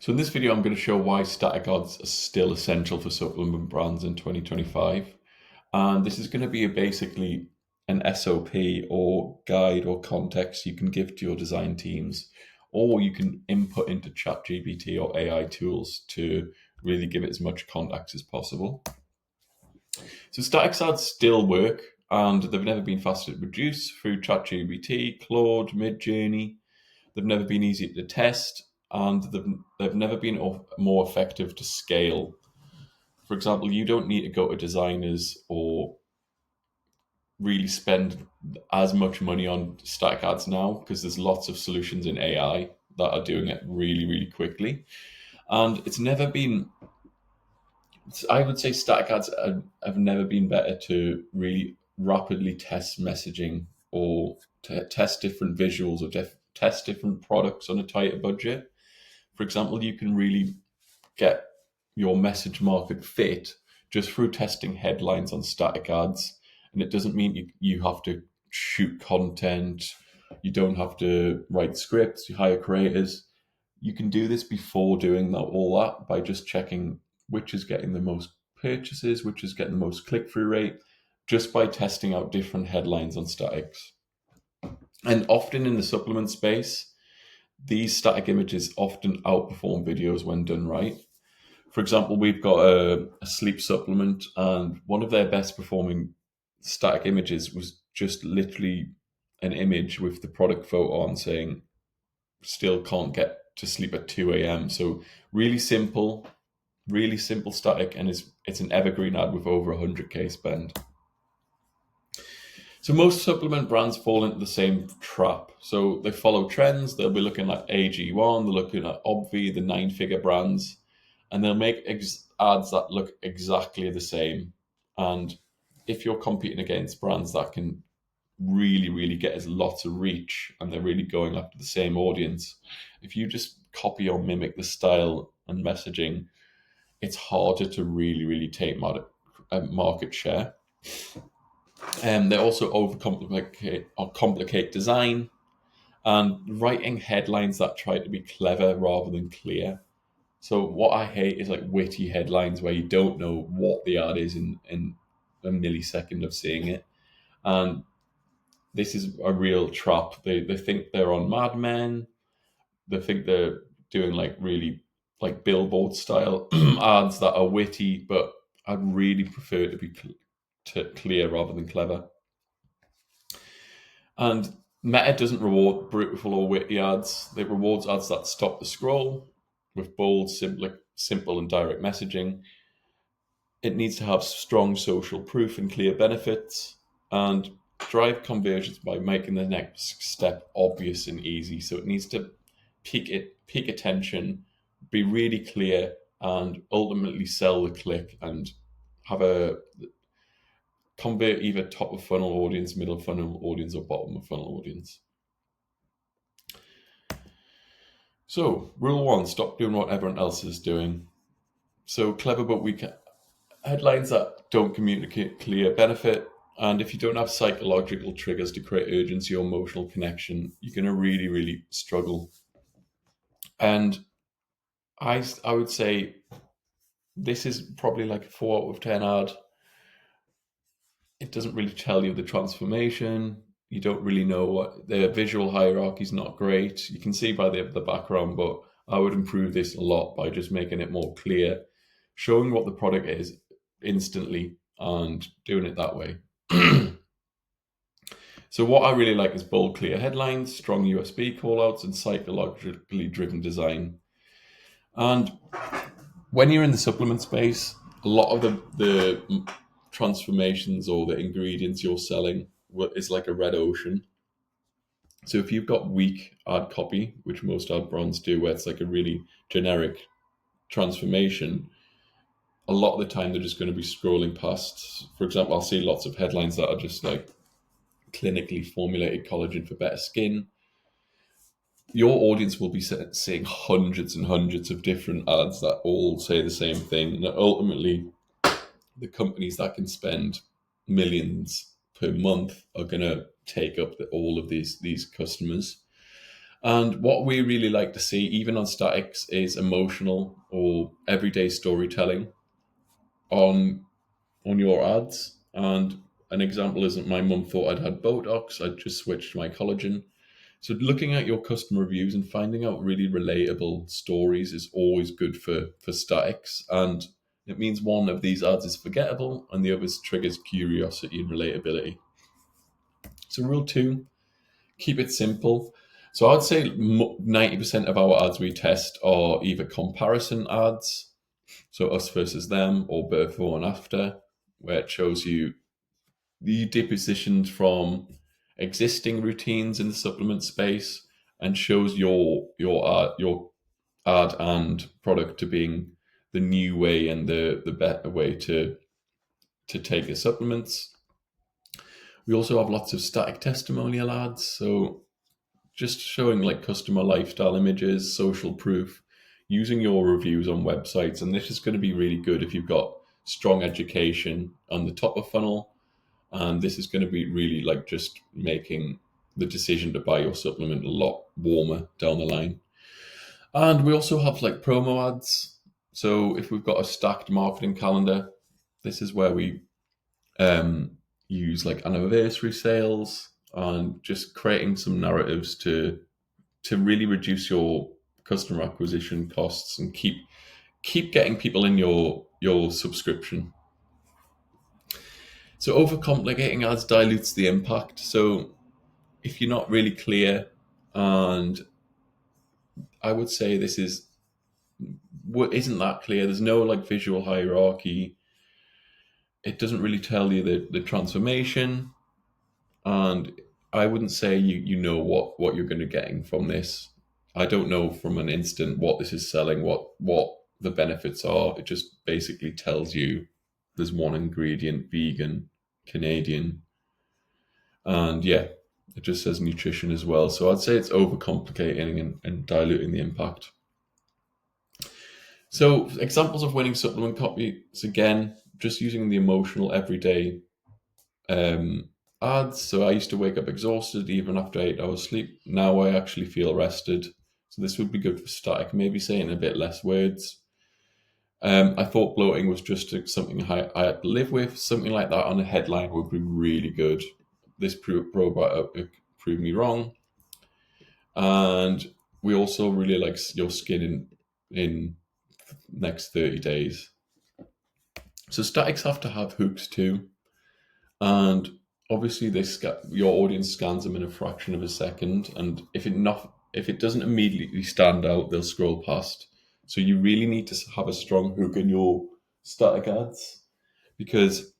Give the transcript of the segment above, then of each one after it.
So in this video, I'm going to show why static ads are still essential for supplement brands in 2025. And this is going to be basically an SOP or guide or context you can give to your design teams, or you can input into ChatGPT or AI tools to really give it as much context as possible. So static ads still work, and they've never been faster to produce through ChatGPT, Claude, Midjourney. They've never been easier to test, and they've never been more effective to scale. For example, you don't need to go to designers or really spend as much money on static ads now because there's lots of solutions in AI that are doing it really, really quickly. And it's never been, I would say static ads have never been better to really rapidly test messaging or to test different visuals or test different products on a tighter budget. For example, you can really get your message market fit just through testing headlines on static ads. And it doesn't mean you have to shoot content, you don't have to write scripts, you hire creators. You can do this before doing all that by just checking which is getting the most purchases, which is getting the most click-through rate, just by testing out different headlines on statics. And often in the supplement space, these static images often outperform videos when done right. For example, we've got a sleep supplement, and one of their best performing static images was just literally an image with the product photo on saying, still can't get to sleep at 2 a.m. So really simple static, and it's an evergreen ad with over 100K spend. So most supplement brands fall into the same trap. So they follow trends. They'll be looking at AG1, they're looking at Obvi, the 9-figure brands, and they'll make ads that look exactly the same. And if you're competing against brands that can really, really get us lots of reach and they're really going after the same audience, if you just copy or mimic the style and messaging, it's harder to really, really take market share. They also overcomplicate or complicate design and writing headlines that try to be clever rather than clear. So what I hate is like witty headlines where you don't know what the ad is in a millisecond of seeing it. And this is a real trap. They think they're on Mad Men. They think they're doing like really like billboard style ads that are witty, but I'd really prefer to be clear rather than clever. And Meta doesn't reward brutal or witty ads. It rewards ads that stop the scroll with bold, simple and direct messaging. It needs to have strong social proof and clear benefits, and drive conversions by making the next step obvious and easy. So it needs to pique attention, be really clear, and ultimately sell the click and have a convert either top of funnel audience, middle funnel audience, or bottom of funnel audience. So, rule 1, stop doing what everyone else is doing. So, clever but weak headlines that don't communicate clear benefit. And if you don't have psychological triggers to create urgency or emotional connection, you're going to really, really struggle. And I would say this is probably like a 4 out of 10 ad. It doesn't really tell you the transformation. You don't really know what the visual hierarchy is not great. You can see by the background, but I would improve this a lot by just making it more clear, showing what the product is instantly and doing it that way. So what I really like is bold, clear headlines, strong USB callouts, and psychologically driven design. And when you're in the supplement space, a lot of the transformations or the ingredients you're selling is like a red ocean. So if you've got weak ad copy, which most ad brands do, where it's like a really generic transformation, a lot of the time they're just going to be scrolling past. For example, I'll see lots of headlines that are just like clinically formulated collagen for better skin. Your audience will be seeing hundreds and hundreds of different ads that all say the same thing. And ultimately, the companies that can spend millions per month are going to take up all of these customers. And what we really like to see, even on statics, is emotional or everyday storytelling on your ads. And an example isn't my mum thought I'd had Botox, I'd just switched to my collagen. So looking at your customer reviews and finding out really relatable stories is always good for statics. And it means one of these ads is forgettable and the other triggers curiosity and relatability. So rule 2, keep it simple. So I'd say 90% of our ads we test are either comparison ads, so us versus them, or before and after, where it shows you the depositioned from existing routines in the supplement space and shows your ad and product to being the new way and the better way to take the supplements. We also have lots of static testimonial ads, so just showing like customer lifestyle images, social proof, using your reviews on websites. And this is going to be really good if you've got strong education on the top of funnel. And this is going to be really like just making the decision to buy your supplement a lot warmer down the line. And we also have like promo ads. So if we've got a stacked marketing calendar, this is where we use like anniversary sales and just creating some narratives to really reduce your customer acquisition costs and keep getting people in your subscription. So overcomplicating ads dilutes the impact. So if you're not really clear, and I would say this isn't that clear, there's no like visual hierarchy, it doesn't really tell you the transformation, and I wouldn't say you know what you're going to getting from this. I don't know from an instant what this is selling, what the benefits are. It just basically tells you there's one ingredient, vegan, Canadian, and yeah, it just says nutrition as well. So I'd say it's overcomplicating and diluting the impact. So examples of winning supplement copies, again, just using the emotional everyday ads. So I used to wake up exhausted even after 8 hours sleep. Now I actually feel rested. So this would be good for static, maybe saying a bit less words. I thought bloating was just something I had to live with. Something like that on a headline would be really good. This probiotic proved me wrong. And we also really like your skin in next 30 days. So statics have to have hooks too. And obviously your audience scans them in a fraction of a second. And if it doesn't immediately stand out, they'll scroll past. So you really need to have a strong hook in your static ads, because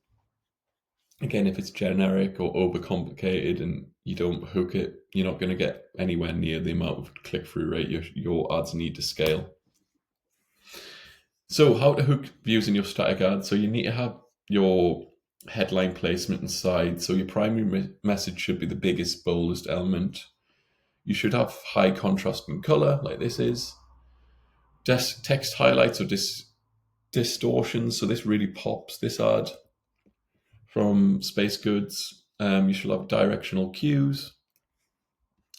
again, if it's generic or overcomplicated and you don't hook it, you're not going to get anywhere near the amount of click-through rate your ads need to scale. So how to hook views in your static ads. So you need to have your headline placement inside. So your primary message should be the biggest, boldest element. You should have high contrast in color, like this is. Text highlights or distortions. So this really pops, this ad from Space Goods. You should have directional cues.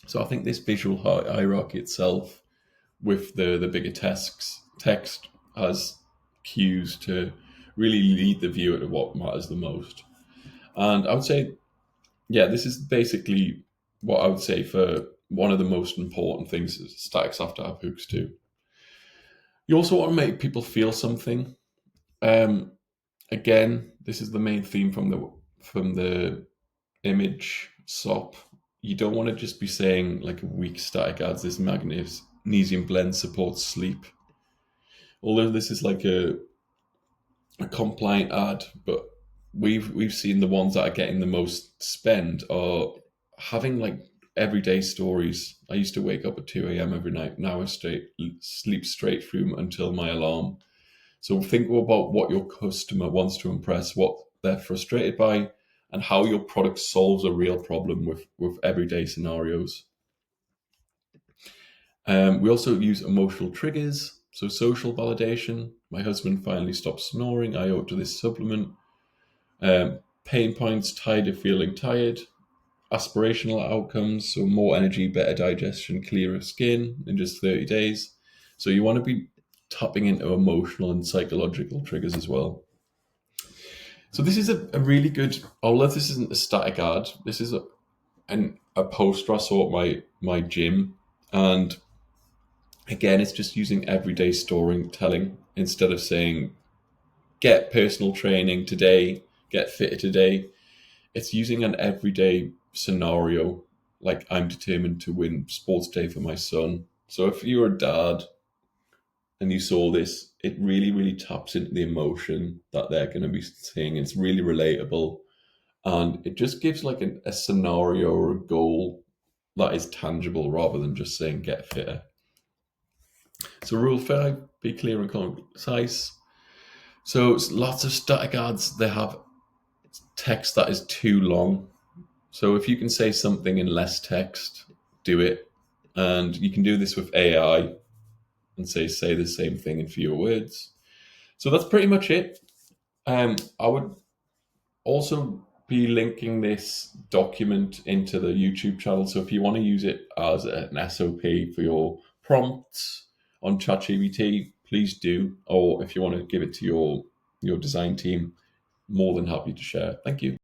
So I think this visual hierarchy itself with the bigger text has cues to really lead the viewer to what matters the most. And I would say, yeah, this is basically what I would say for one of the most important things is statics have to have hooks too. You also want to make people feel something. Again, this is the main theme from the image SOP. You don't want to just be saying like a weak static ads, this magnesium blend supports sleep. Although this is like a compliant ad, but we've seen the ones that are getting the most spend are having like everyday stories. I used to wake up at 2 a.m. every night. Now I sleep straight through until my alarm. So think about what your customer wants to impress, what they're frustrated by, and how your product solves a real problem with everyday scenarios. We also use emotional triggers, so social validation. My husband finally stopped snoring. I owe it to this supplement. Pain points tied to feeling tired. aspirational outcomes, so more energy, better digestion, clearer skin in just 30 days. So you want to be tapping into emotional and psychological triggers as well. So this is a really good, although this isn't a static ad, this is a poster I saw at my gym. And again, it's just using everyday storytelling instead of saying, get personal training today, get fitter today. It's using an everyday scenario, like I'm determined to win sports day for my son. So if you're a dad and you saw this, it really, really taps into the emotion that they're going to be seeing. It's really relatable. And it just gives like a scenario or a goal that is tangible rather than just saying get fitter. So rule 5, be clear and concise. So it's lots of static ads, they have text that is too long. So if you can say something in less text, do it. And you can do this with AI and say the same thing in fewer words. So that's pretty much it. I would also be linking this document into the YouTube channel. So if you want to use it as an SOP for your prompts on ChatGPT, please do. Or if you want to give it to your design team, more than happy to share. Thank you.